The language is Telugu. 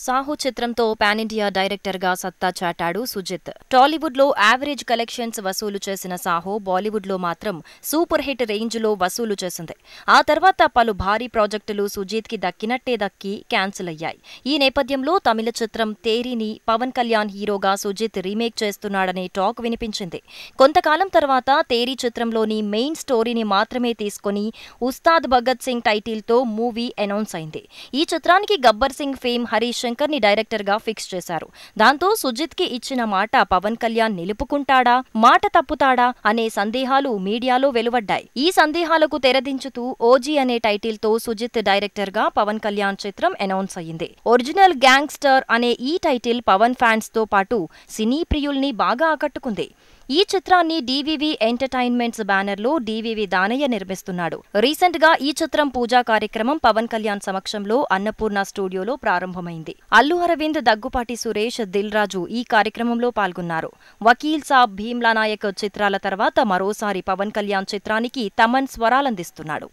సాహో చిత్రంతో పాన్ ఇండియా డైరెక్టర్ గా సత్తా చాటాడు సుజిత్. టాలీవుడ్ లో యావరేజ్ కలెక్షన్స్ వసూలు చేసిన సాహో బాలీవుడ్ లో మాత్రం సూపర్ హిట్ రేంజ్ లో వసూలు చేసింది. ఆ తర్వాత పలు భారీ ప్రాజెక్టులు సుజిత్ కి దక్కినట్టే దక్కి క్యాన్సిల్ అయ్యాయి. ఈ నేపథ్యంలో తమిళ చిత్రం తేరీని పవన్ కళ్యాణ్ హీరోగా సుజిత్ రీమేక్ చేస్తున్నాడనే టాక్ వినిపించింది. కొంతకాలం తర్వాత తేరీ చిత్రంలోని మెయిన్ స్టోరీని మాత్రమే తీసుకుని ఉస్తాద్ భగత్ సింగ్ టైటిల్ తో మూవీ అనౌన్స్ అయింది. ఈ చిత్రానికి గబ్బర్ సింగ్ ఫేమ్ హరీష్ శంకర్ ని డైరెక్టర్ గా ఫిక్స్ చేశారు. దాంతో సుజిత్ కి ఇచ్చిన మాట పవన్ కళ్యాణ్ నిలుపుకుంటాడా, మాట తప్పుతాడా అనే సందేహాలు మీడియాలో వెలువడ్డాయి. ఈ సందేహాలకు తెరదించుతూ ఓజీ అనే టైటిల్ తో సుజిత్ డైరెక్టర్ గా పవన్ కళ్యాణ్ చిత్రం అనౌన్స్ అయింది. ఒరిజినల్ గ్యాంగ్స్టర్ అనే ఈ టైటిల్ పవన్ ఫ్యాన్స్ తో పాటు సినీ ప్రియుల్ని బాగా ఆకట్టుకుంది. ఈ చిత్రాన్ని డివివి ఎంటర్టైన్మెంట్స్ బ్యానర్ లో డివివి దానయ్య నిర్మిస్తున్నాడు. రీసెంట్ గా ఈ చిత్రం పూజా కార్యక్రమం పవన్ కళ్యాణ్ సమక్షంలో అన్నపూర్ణ స్టూడియోలో ప్రారంభమైంది. అల్లు అరవింద్, దగ్గుపాటి సురేష్, దిల్ రాజు ఈ కార్యక్రమంలో పాల్గొన్నారు. వకీల్ సాబ్, భీమ్లా నాయక్ చిత్రాల తర్వాత మరోసారి పవన్ కళ్యాణ్ చిత్రానికి తమన్ స్వరాలందిస్తున్నాడు.